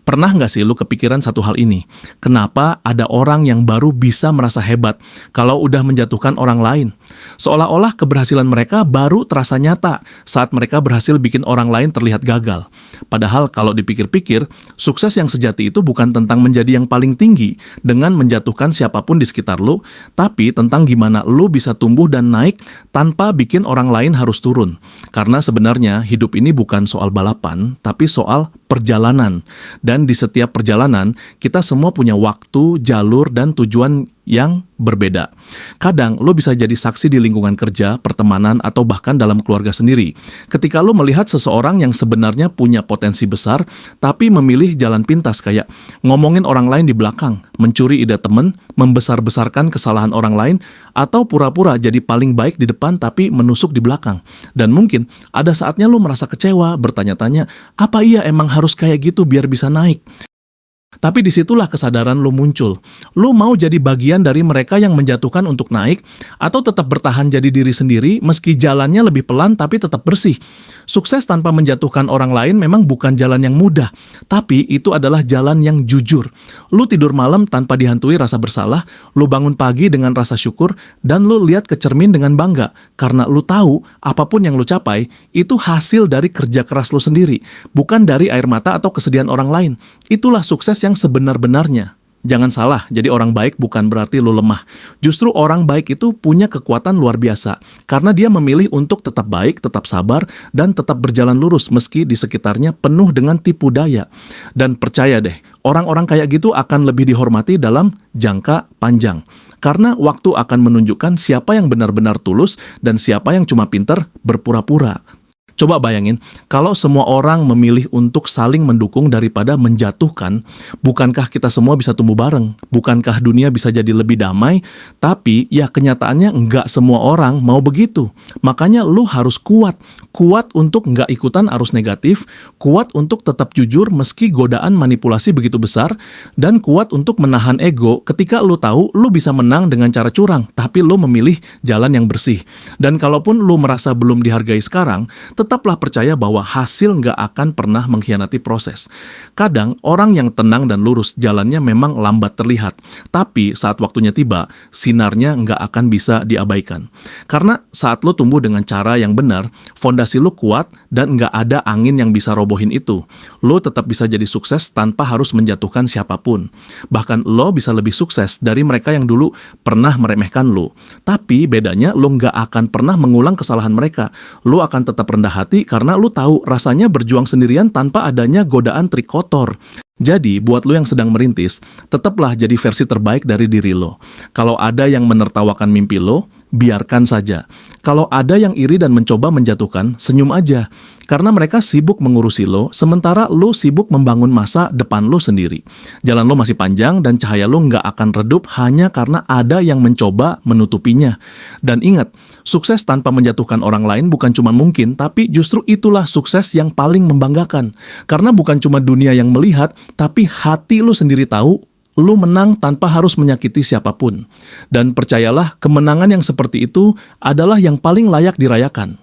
Pernah nggak sih lu kepikiran satu hal ini? Kenapa ada orang yang baru bisa merasa hebat kalau udah menjatuhkan orang lain? Seolah-olah keberhasilan mereka baru terasa nyata saat mereka berhasil bikin orang lain terlihat gagal. Padahal kalau dipikir-pikir, sukses yang sejati itu bukan tentang menjadi yang paling tinggi dengan menjatuhkan siapapun di sekitar lu, tapi tentang gimana lu bisa tumbuh dan naik tanpa bikin orang lain harus turun. Karena sebenarnya hidup ini bukan soal balapan, tapi soal perjalanan. Dan di setiap perjalanan, kita semua punya waktu, jalur, dan tujuan yang berbeda. Kadang lo bisa jadi saksi di lingkungan kerja, pertemanan, atau bahkan dalam keluarga sendiri. Ketika lo melihat seseorang yang sebenarnya punya potensi besar, tapi memilih jalan pintas kayak ngomongin orang lain di belakang, mencuri ide temen, membesar-besarkan kesalahan orang lain, atau pura-pura jadi paling baik di depan tapi menusuk di belakang. Dan mungkin ada saatnya lo merasa kecewa, bertanya-tanya, apa iya emang harus kayak gitu biar bisa naik? Tapi disitulah kesadaran lo muncul. Lo mau jadi bagian dari mereka yang menjatuhkan untuk naik, atau tetap bertahan jadi diri sendiri meski jalannya lebih pelan tapi tetap bersih. Sukses tanpa menjatuhkan orang lain memang bukan jalan yang mudah, tapi itu adalah jalan yang jujur. Lo tidur malam tanpa dihantui rasa bersalah, lo bangun pagi dengan rasa syukur, dan lo lihat ke cermin dengan bangga, karena lo tahu apapun yang lo capai, itu hasil dari kerja keras lo sendiri, bukan dari air mata atau kesedihan orang lain. Itulah sukses yang sebenar-benarnya. Jangan salah, jadi orang baik bukan berarti lo lemah. Justru orang baik itu punya kekuatan luar biasa, karena dia memilih untuk tetap baik, tetap sabar, dan tetap berjalan lurus meski di sekitarnya penuh dengan tipu daya. Dan percaya deh, orang-orang kayak gitu akan lebih dihormati dalam jangka panjang. Karena waktu akan menunjukkan siapa yang benar-benar tulus dan siapa yang cuma pintar berpura-pura. Coba bayangin, kalau semua orang memilih untuk saling mendukung daripada menjatuhkan, bukankah kita semua bisa tumbuh bareng? Bukankah dunia bisa jadi lebih damai? Tapi ya kenyataannya nggak semua orang mau begitu. Makanya lu harus kuat. Kuat untuk nggak ikutan arus negatif, kuat untuk tetap jujur meski godaan manipulasi begitu besar, dan kuat untuk menahan ego ketika lu tahu lu bisa menang dengan cara curang, tapi lu memilih jalan yang bersih. Dan kalaupun lu merasa belum dihargai sekarang, tetaplah percaya bahwa hasil nggak akan pernah mengkhianati proses. Kadang, orang yang tenang dan lurus jalannya memang lambat terlihat, tapi saat waktunya tiba, sinarnya nggak akan bisa diabaikan. Karena saat lo tumbuh dengan cara yang benar, fondasi lo kuat dan nggak ada angin yang bisa robohin itu. Lo tetap bisa jadi sukses tanpa harus menjatuhkan siapapun. Bahkan lo bisa lebih sukses dari mereka yang dulu pernah meremehkan lo. Tapi bedanya lo nggak akan pernah mengulang kesalahan mereka. Lo akan tetap rendah hati karena lu tahu rasanya berjuang sendirian tanpa adanya godaan trik kotor. Jadi, buat lu yang sedang merintis, tetaplah jadi versi terbaik dari diri lo. Kalau ada yang menertawakan mimpi lo, biarkan saja. Kalau ada yang iri dan mencoba menjatuhkan, senyum aja. Karena mereka sibuk mengurusi lo, sementara lo sibuk membangun masa depan lo sendiri. Jalan lo masih panjang dan cahaya lo nggak akan redup hanya karena ada yang mencoba menutupinya. Dan ingat, sukses tanpa menjatuhkan orang lain bukan cuma mungkin, tapi justru itulah sukses yang paling membanggakan. Karena bukan cuma dunia yang melihat, tapi hati lo sendiri tahu, lu menang tanpa harus menyakiti siapapun. Dan percayalah, kemenangan yang seperti itu adalah yang paling layak dirayakan.